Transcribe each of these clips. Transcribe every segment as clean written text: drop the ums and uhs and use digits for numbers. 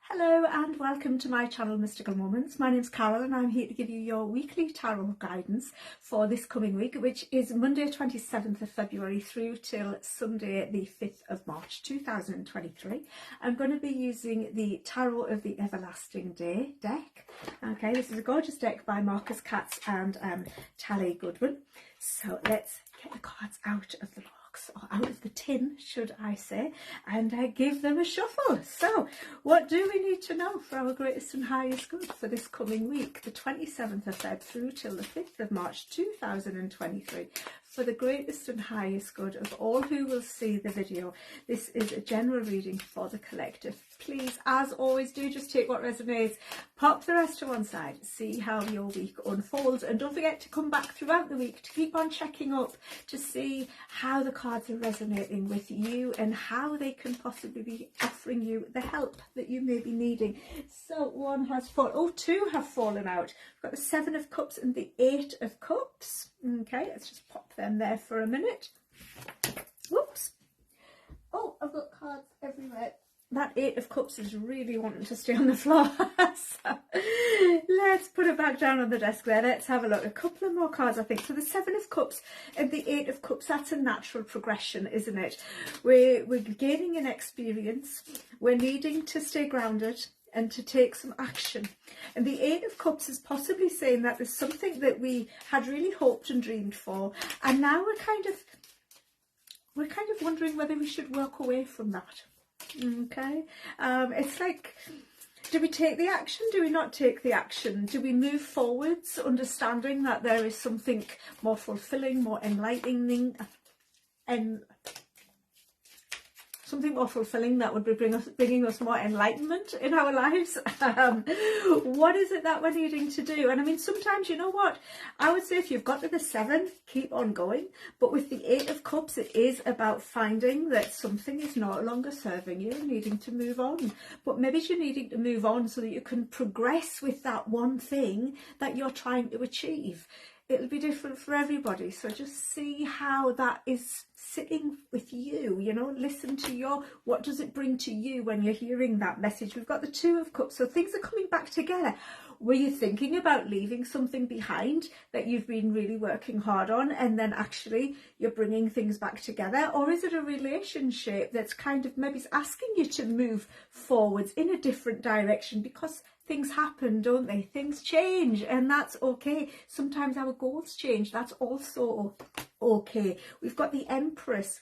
Hello and welcome to my channel Mystical Moments. My name's Carol and I'm here to give you your weekly tarot guidance for this coming week, which is Monday 27th of February through till Sunday the 5th of March 2023. I'm going to be using the Tarot of the Everlasting Day deck. Okay, this is a gorgeous deck by Marcus Katz and Tally Goodwin. So let's get the cards out of the box, or out of the tin should I say, and give them a shuffle. So what do we need to know for our greatest and highest good for this coming week, the 27th of Feb through till the 5th of March 2023, for the greatest and highest good of all who will see the video? This is a general reading for the collective. Please, as always, do just take what resonates, pop the rest to one side, see how your week unfolds, and don't forget to come back throughout the week to keep on checking up to see how the cards are resonating with you and how they can possibly be offering you the help that you may be needing. So one has fallen, oh, two have fallen out. We've got the Seven of Cups and the Eight of Cups. Okay, let's just pop them there for a minute. Whoops. Oh, I've got cards everywhere. That Eight of Cups is really wanting to stay on the floor. So let's put it back down on the desk there. Let's have a look. A couple of more cards, I think. So the Seven of Cups and the Eight of Cups, that's a natural progression, isn't it? We're gaining an experience. We're needing to stay grounded and to take some action. And the Eight of Cups is possibly saying that there's something that we had really hoped and dreamed for, and now we're kind of wondering whether we should walk away from that. Okay, it's like, do we take the action? Do we not take the action? Do we move forwards, understanding that there is something more fulfilling, more enlightening, and something more fulfilling that would be bringing us more enlightenment in our lives? What is it that we're needing to do? And I mean, sometimes, you know what, I would say if you've got to the Seven, keep on going. But with the Eight of Cups, it is about finding that something is no longer serving you and needing to move on. But maybe you're needing to move on so that you can progress with that one thing that you're trying to achieve. It'll be different for everybody, so just see how that is sitting with you, you know, listen to what does it bring to you when you're hearing that message. We've got the Two of Cups, so things are coming back together. Were you thinking about leaving something behind that you've been really working hard on, and then actually you're bringing things back together? Or is it a relationship that's kind of maybe asking you to move forwards in a different direction, because things happen, don't they? Things change, and that's okay. Sometimes our goals change. That's also okay. We've got the Empress.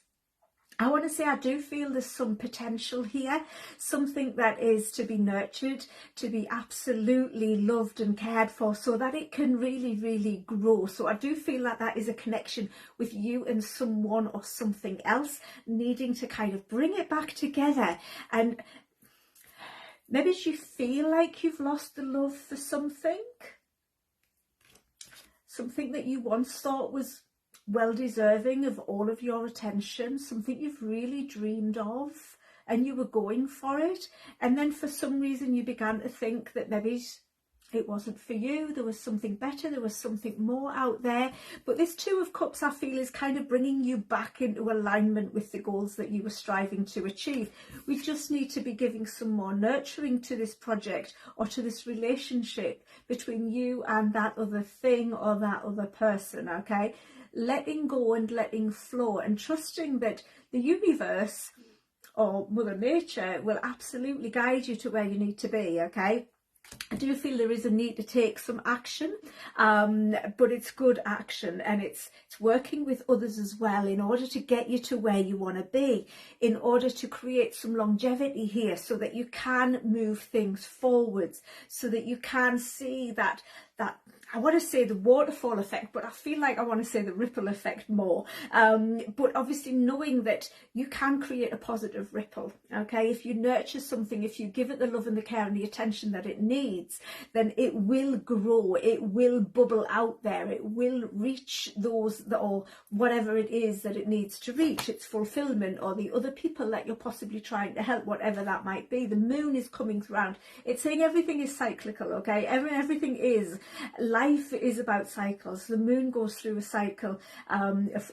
I want to say I do feel there's some potential here, something that is to be nurtured, to be absolutely loved and cared for, so that it can really, really grow. So I do feel that that is a connection with you and someone or something else needing to kind of bring it back together. And maybe you feel like you've lost the love for something that you once thought was well deserving of all of your attention, something you've really dreamed of and you were going for it, and then for some reason you began to think that maybe it wasn't for you, there was something better, there was something more out there. But this Two of Cups, I feel, is kind of bringing you back into alignment with the goals that you were striving to achieve. We just need to be giving some more nurturing to this project or to this relationship between you and that other thing or that other person, okay? Letting go and letting flow and trusting that the universe or Mother Nature will absolutely guide you to where you need to be, okay? I do feel there is a need to take some action, but it's good action, and it's working with others as well in order to get you to where you want to be, in order to create some longevity here so that you can move things forwards, so that you can see that I want to say the waterfall effect, but I feel like I want to say the ripple effect more. But obviously knowing that you can create a positive ripple, okay? If you nurture something, if you give it the love and the care and the attention that it needs, then it will grow, it will bubble out there, it will reach those or whatever it is that it needs to reach, its fulfillment, or the other people that you're possibly trying to help, whatever that might be. The moon is coming around. It's saying everything is cyclical, okay? Everything is. Life is about cycles. The moon goes through a cycle.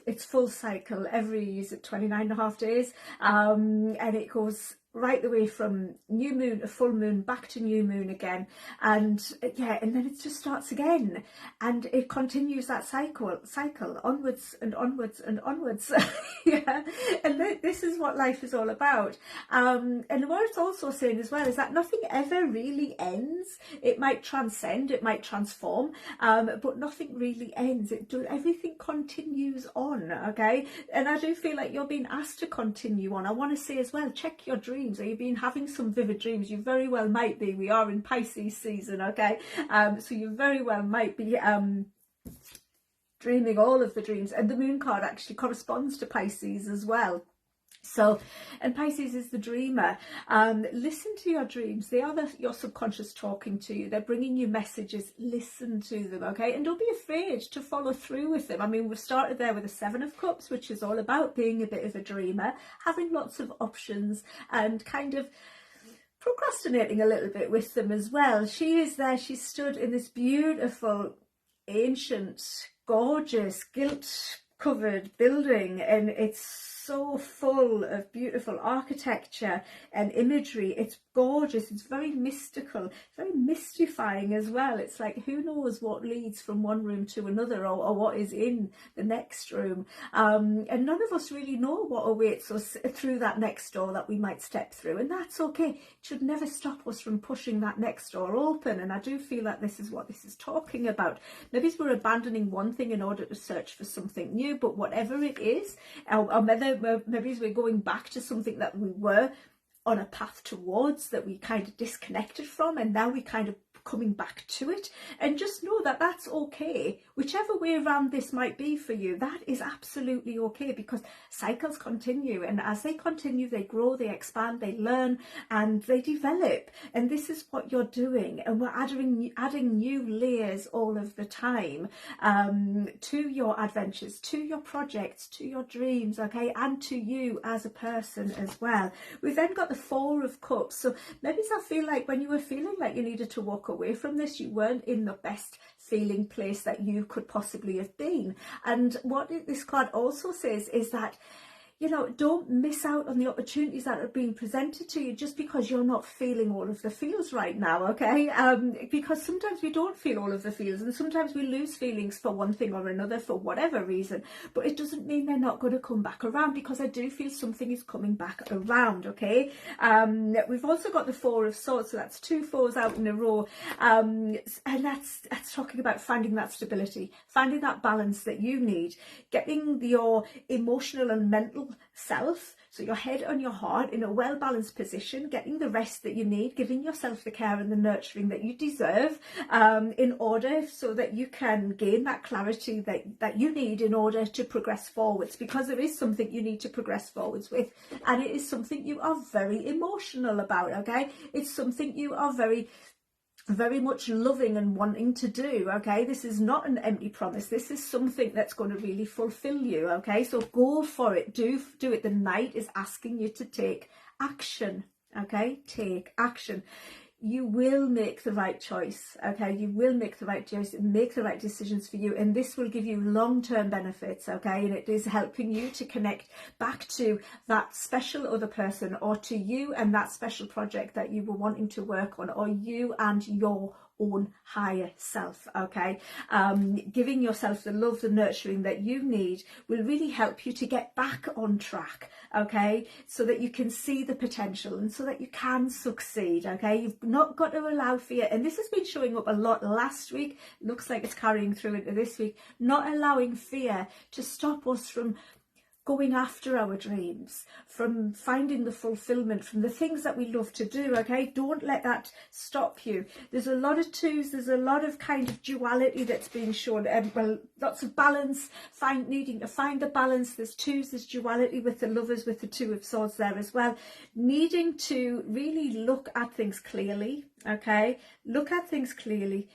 It's full cycle every, is it 29.5 days? And it goes right the way from new moon to full moon, back to new moon again, and yeah, and then it just starts again, and it continues that cycle onwards and onwards and onwards. Yeah, and this is what life is all about. And what it's also saying as well is that nothing ever really ends. It might transcend, it might transform, but nothing really ends. Everything continues on. Okay, and I do feel like you're being asked to continue on. I want to say as well, check your dreams. Are you been having some vivid dreams? You very well might be. We are in Pisces season, okay? So you very well might be dreaming all of the dreams. And the moon card actually corresponds to Pisces as well. So, and Pisces is the dreamer. Listen to your dreams. They are your subconscious talking to you. They're bringing you messages. Listen to them, okay? And don't be afraid to follow through with them. I mean, we've started there with the Seven of Cups, which is all about being a bit of a dreamer, having lots of options and kind of procrastinating a little bit with them as well. She is there. She stood in this beautiful, ancient, gorgeous, gilt-covered building, and it's so full of beautiful architecture and imagery. It's gorgeous. It's very mystical, very mystifying as well. It's like, who knows what leads from one room to another, or what is in the next room. And none of us really know what awaits us through that next door that we might step through, and that's okay. It should never stop us from pushing that next door open. And I do feel that this is what this is talking about. Maybe we're abandoning one thing in order to search for something new, but whatever it is, or maybe we're going back to something that we were on a path towards, that we kind of disconnected from, and now we kind of coming back to it. And just know that that's okay. Whichever way around this might be for you, that is absolutely okay, because cycles continue, and as they continue, they grow, they expand, they learn, and they develop. And this is what you're doing, and we're adding new layers all of the time to your adventures, to your projects, to your dreams, okay, and to you as a person as well. We've then got the Four of Cups. So maybe I feel like when you were feeling like you needed to walk away from this, you weren't in the best feeling place that you could possibly have been. And what this card also says is that, you know, don't miss out on the opportunities that are being presented to you just because you're not feeling all of the feels right now, okay? Because sometimes we don't feel all of the feels, and sometimes we lose feelings for one thing or another for whatever reason, but it doesn't mean they're not going to come back around, because I do feel something is coming back around, okay? We've also got the Four of Swords, so that's two fours out in a row, and that's talking about finding that stability, finding that balance that you need, getting your emotional and mental self, so your head and your heart in a well-balanced position, getting the rest that you need, giving yourself the care and the nurturing that you deserve, in order so that you can gain that clarity that you need in order to progress forwards, because there is something you need to progress forwards with, and it is something you are very emotional about, okay? It's something you are very much loving and wanting to do, okay? This is not an empty promise. This is something that's going to really fulfill you, okay? So go for it. Do it. The Knight is asking you to take action, okay? Take action. You will make the right choice, okay? You will make the right choice, make the right decisions for you, and this will give you long-term benefits, okay? And it is helping you to connect back to that special other person, or to you and that special project that you were wanting to work on, or you and your own higher self, okay? Giving yourself the love, the nurturing that you need will really help you to get back on track, okay? So that you can see the potential and so that you can succeed, okay? You've not got to allow fear, and this has been showing up a lot last week, looks like it's carrying through into this week, not allowing fear to stop us from going after our dreams, from finding the fulfillment, from the things that we love to do, okay? Don't let that stop you. There's a lot of twos, there's a lot of kind of duality that's being shown, well, lots of balance, needing to find the balance. There's twos, there's duality with the Lovers, with the Two of Swords there as well, needing to really look at things clearly, okay? Look at things clearly.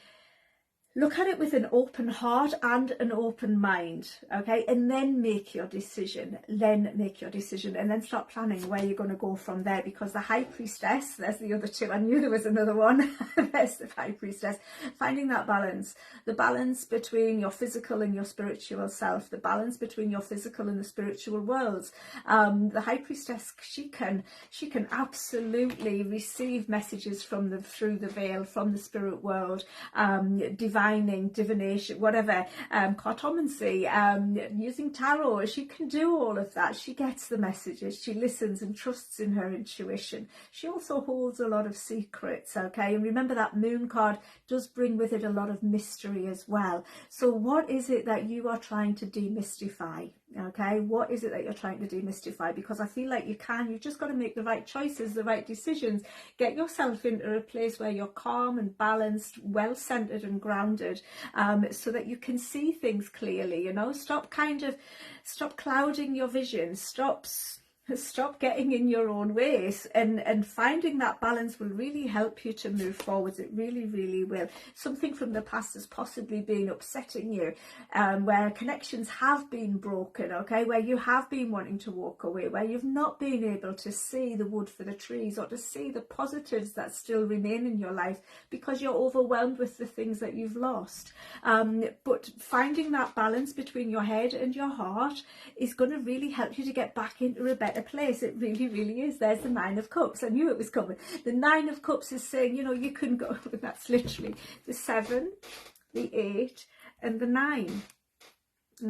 Look at it with an open heart and an open mind, okay? And then make your decision. And then start planning where you're going to go from there, because the High Priestess, there's the other two. I knew there was another one. There's the High Priestess. Finding that balance, the balance between your physical and your spiritual self, the balance between your physical and the spiritual worlds. The High Priestess, she can absolutely receive messages from through the veil, from the spirit world, divining, divination, whatever, cartomancy, using tarot. She can do all of that. She gets the messages. She listens and trusts in her intuition. She also holds a lot of secrets, okay? And remember, that moon card does bring with it a lot of mystery as well. So what is it that you are trying to demystify? Okay, what is it that you're trying to demystify? Because I feel like you've just got to make the right choices, the right decisions. Get yourself into a place where you're calm and balanced, well centered and grounded, so that you can see things clearly. You know, stop clouding your vision. Stop getting in your own ways, and finding that balance will really help you to move forwards. It really, really will. Something from the past has possibly been upsetting you, where connections have been broken, okay, where you have been wanting to walk away, where you've not been able to see the wood for the trees, or to see the positives that still remain in your life, because you're overwhelmed with the things that you've lost. But finding that balance between your head and your heart is going to really help you to get back into a better place. It really, really is. There's the Nine of Cups. I knew it was coming. The Nine of Cups is saying, you know, you can go, that's literally the 7, the 8 and the 9.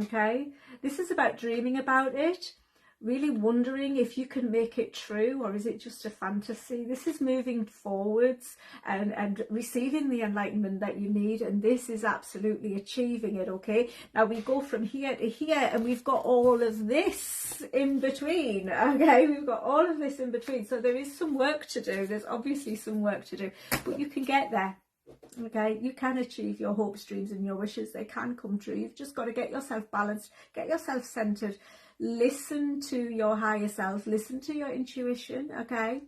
Okay, this is about dreaming about it, really wondering if you can make it true, or is it just a fantasy. This is moving forwards and receiving the enlightenment that you need, and this is absolutely achieving it. Okay, now we go from here to here, and we've got all of this in between. Okay, we've got all of this in between, so there is some work to do. There's obviously some work to do, but you can get there. Okay, you can achieve your hopes, dreams and your wishes. They can come true. You've just got to get yourself balanced, get yourself centered, listen to your higher self, listen to your intuition. Okay,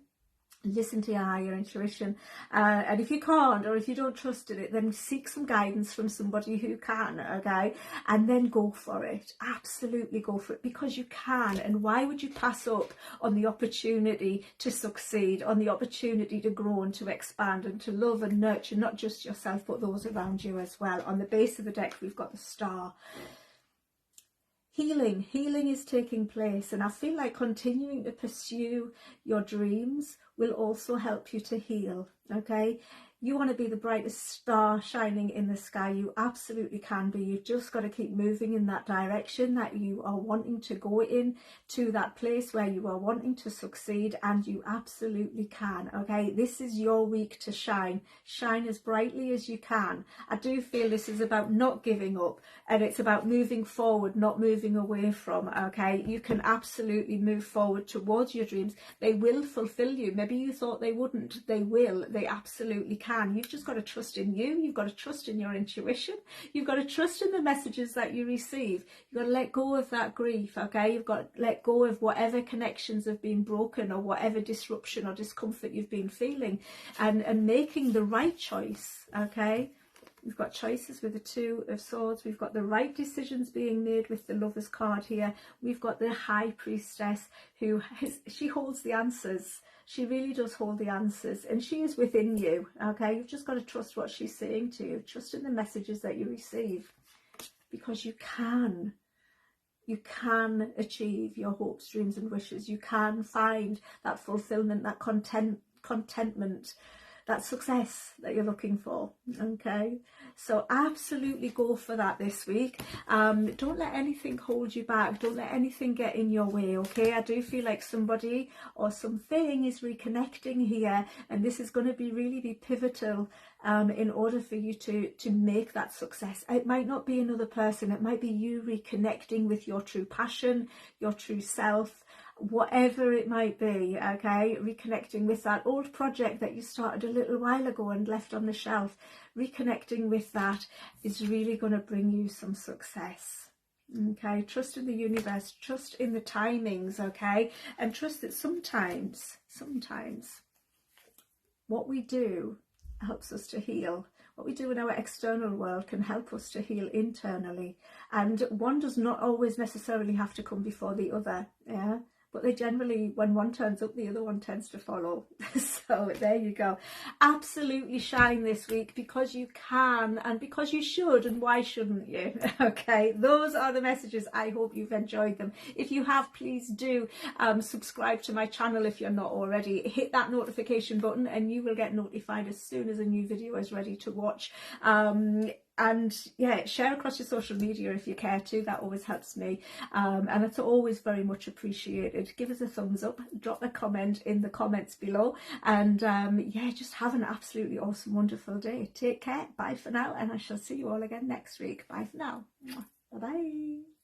listen to your higher intuition, and if you can't, or if you don't trust in it, then seek some guidance from somebody who can. Okay, and then go for it. Absolutely go for it, because you can. And why would you pass up on the opportunity to succeed, on the opportunity to grow and to expand and to love and nurture not just yourself but those around you as well? On the base of the deck we've got the Star. Healing is taking place, and I feel like continuing to pursue your dreams will also help you to heal. Okay, you want to be the brightest star shining in the sky. You absolutely can be. You've just got to keep moving in that direction that you are wanting to go in, to that place where you are wanting to succeed, and you absolutely can. Okay, this is your week to shine as brightly as you can. I do feel this is about not giving up, and it's about moving forward, not moving away from. Okay, you can absolutely move forward towards your dreams. They will fulfill you. Maybe you thought they wouldn't. They will. They absolutely can. You've just got to trust in you. You've got to trust in your intuition. You've got to trust in the messages that you receive. You've got to let go of that grief. Okay, you've got to let go of whatever connections have been broken, or whatever disruption or discomfort you've been feeling, and making the right choice. Okay, we've got choices with the Two of Swords. We've got the right decisions being made with the Lovers card here. We've got the High Priestess, she holds the answers. She really does hold the answers, and she is within you. Okay, you've just got to trust what she's saying to you. Trust in the messages that you receive, because you can achieve your hopes, dreams and wishes. You can find that fulfillment, that contentment, that success that you're looking for. Okay, so absolutely go for that this week. Don't let anything hold you back. Don't let anything get in your way. Okay, I do feel like somebody or something is reconnecting here, and this is going to really be pivotal in order for you to make that success. It might not be another person. It might be you reconnecting with your true passion, your true self, whatever it might be. Okay, reconnecting with that old project that you started a little while ago and left on the shelf. Reconnecting with that is really going to bring you some success. Okay, trust in the universe, trust in the timings. Okay, and trust that sometimes what we do helps us to heal. what we do in our external world can help us to heal internally, and one does not always necessarily have to come before the other, yeah, but they generally, when one turns up, the other one tends to follow. So there you go. Absolutely shine this week, because you can and because you should, and why shouldn't you? Okay, those are the messages. I hope you've enjoyed them. If you have, please do subscribe to my channel if you're not already. Hit that notification button and you will get notified as soon as a new video is ready to watch. And yeah, share across your social media if you care to. That always helps me, and it's always very much appreciated. Give us a thumbs up, drop a comment in the comments below, and yeah, just have an absolutely awesome, wonderful day. Take care. Bye for now, and I shall see you all again next week. Bye for now. Bye bye.